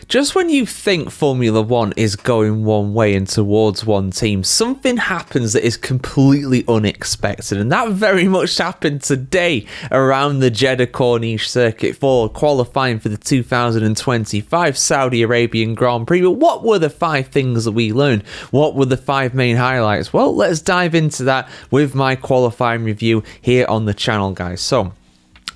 Just when you think Formula One is going one way and towards one team, something happens that is completely unexpected, and that very much happened today around the Jeddah Corniche circuit for qualifying for the 2025 Saudi Arabian Grand Prix. But what were the 5 things that we learned? What were the 5 main highlights? Well, let's dive into that with my qualifying review here on the channel, guys. So,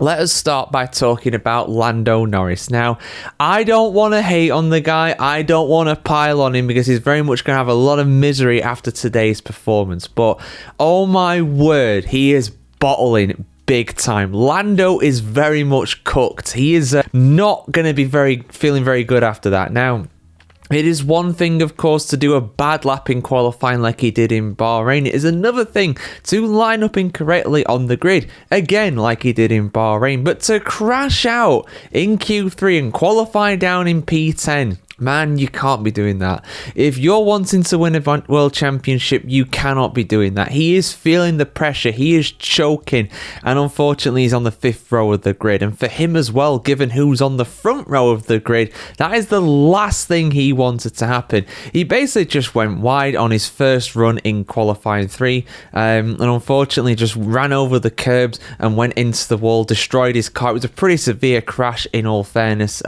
let us start by talking about Lando Norris. Now, I don't want to hate on the guy. I don't want to pile on him because he's very much going to have a lot of misery after today's performance. But, oh my word, he is bottling big time. Lando is very much cooked. He is not going to be feeling very good after that. Now, it is one thing, of course, to do a bad lap in qualifying like he did in Bahrain. It is another thing to line up incorrectly on the grid, again like he did in Bahrain. But to crash out in Q3 and qualify down in P10, man, you can't be doing that. If you're wanting to win a world championship, you cannot be doing that. He is feeling the pressure. He is choking. And unfortunately, he's on the 5th row of the grid. And for him as well, given who's on the front row of the grid, that is the last thing he wanted to happen. He basically just went wide on his first run in qualifying 3. And unfortunately, just ran over the curbs and went into the wall, destroyed his car. It was a pretty severe crash, in all fairness.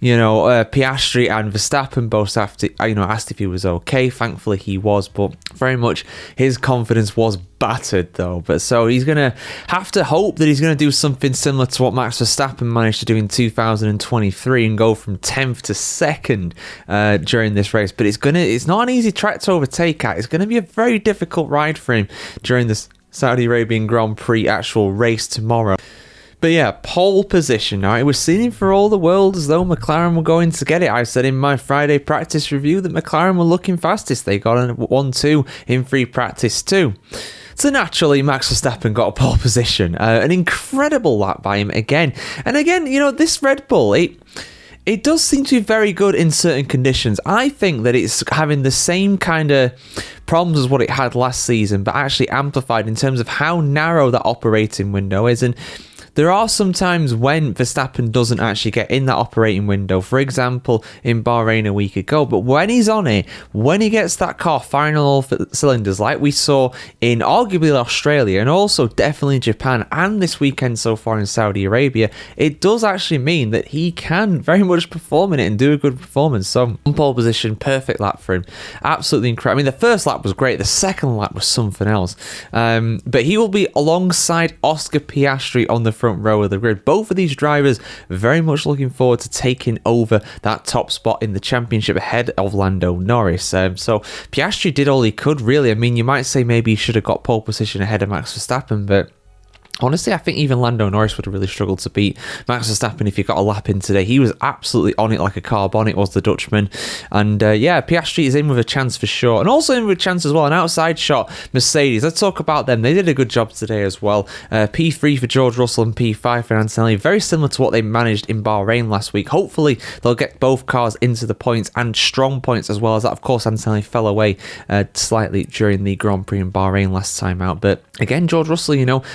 Piastri and Verstappen both asked if he was okay. Thankfully, he was, but very much his confidence was battered, though. But so he's going to have to hope that he's going to do something similar to what Max Verstappen managed to do in 2023 and go from 10th to 2nd during this race. But it's not an easy track to overtake at. It's going to be a very difficult ride for him during the Saudi Arabian Grand Prix actual race tomorrow. But yeah, pole position. Now, it was seeming for all the world as though McLaren were going to get it. I said in my Friday practice review that McLaren were looking fastest. They got a 1-2 in free practice too. So naturally, Max Verstappen got a pole position. An incredible lap by him again. And again, this Red Bull, it does seem to be very good in certain conditions. I think that it's having the same kind of problems as what it had last season, but actually amplified in terms of how narrow that operating window is. And there are some times when Verstappen doesn't actually get in that operating window, for example, in Bahrain a week ago. But when he's on it, when he gets that car firing on all cylinders, like we saw in arguably Australia and also definitely Japan and this weekend so far in Saudi Arabia, it does actually mean that he can very much perform in it and do a good performance. So, on pole position, perfect lap for him. Absolutely incredible. I mean, the first lap was great. The second lap was something else. But he will be alongside Oscar Piastri on the front row of the grid. Both of these drivers very much looking forward to taking over that top spot in the championship ahead of Lando Norris. So Piastri did all he could, really. I mean, you might say maybe he should have got pole position ahead of Max Verstappen, but honestly, I think even Lando Norris would have really struggled to beat Max Verstappen if he got a lap in today. He was absolutely on it like a car bonnet, was the Dutchman. And Piastri is in with a chance for sure. And also in with a chance as well, an outside shot, Mercedes. Let's talk about them. They did a good job today as well. P3 for George Russell and P5 for Antonelli. Very similar to what they managed in Bahrain last week. Hopefully, they'll get both cars into the points and strong points as well as that. Of course, Antonelli fell away slightly during the Grand Prix in Bahrain last time out. But again, George Russell,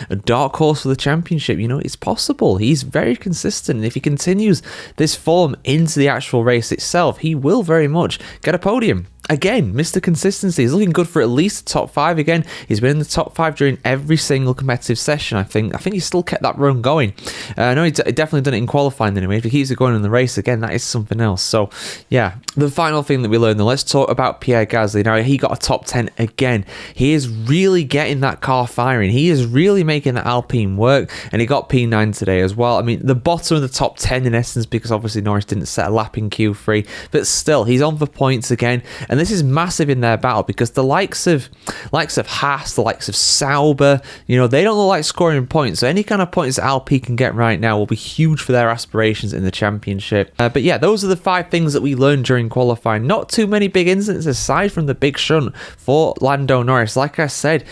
a dark horse for the championship. It's possible. He's very consistent. And if he continues this form into the actual race itself, he will very much get a podium. Again, Mr. Consistency is looking good for at least the top 5 again. He's been in the top 5 during every single competitive session, I think. I think he's still kept that run going. I know he definitely done it in qualifying anyway. If he keeps it going in the race again, that is something else. So, yeah. The final thing that we learned, then let's talk about Pierre Gasly. Now, he got a top 10 again. He is really getting that car firing. He is really making the Alpine work, and he got P9 today as well. I mean, the bottom of the top 10 in essence, because obviously Norris didn't set a lap in Q3, but still, he's on for points again. And this is massive in their battle because the likes of Haas, the likes of Sauber, they don't look like scoring points. So any kind of points that Alpine can get right now will be huge for their aspirations in the championship. But yeah, those are the 5 things that we learned during qualifying. Not too many big incidents aside from the big shunt for Lando Norris. Like I said,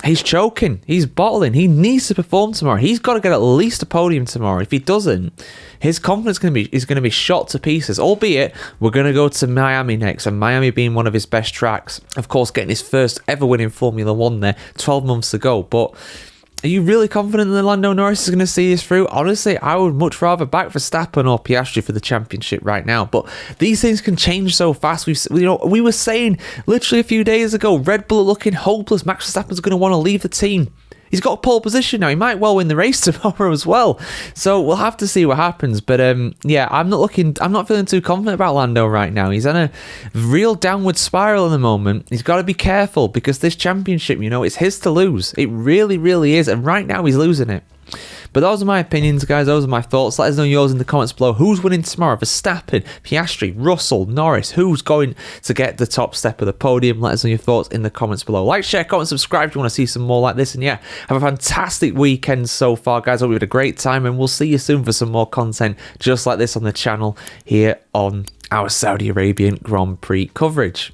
he's choking. He's bottling. He needs to perform tomorrow. He's got to get at least a podium tomorrow. If he doesn't, his confidence is going to be shot to pieces. Albeit, we're going to go to Miami next, and Miami being one of his best tracks. Of course, getting his first ever win in Formula One there 12 months ago. But Are you really confident that Lando Norris is going to see this through? Honestly, I would much rather back Verstappen or Piastri for the championship right now. But these things can change so fast. We were saying literally a few days ago, Red Bull are looking hopeless. Max Verstappen's going to want to leave the team. He's got a pole position now. He might well win the race tomorrow as well. So we'll have to see what happens. But yeah, I'm not feeling too confident about Lando right now. He's on a real downward spiral in the moment. He's got to be careful because this championship, it's his to lose. It really, really is. And right now he's losing it. But those are my opinions, guys. Those are my thoughts. Let us know yours in the comments below. Who's winning tomorrow? Verstappen, Piastri, Russell, Norris. Who's going to get the top step of the podium? Let us know your thoughts in the comments below. Like, share, comment, subscribe if you want to see some more like this. And yeah, have a fantastic weekend so far, guys. Hope you had a great time. And we'll see you soon for some more content just like this on the channel here on our Saudi Arabian Grand Prix coverage.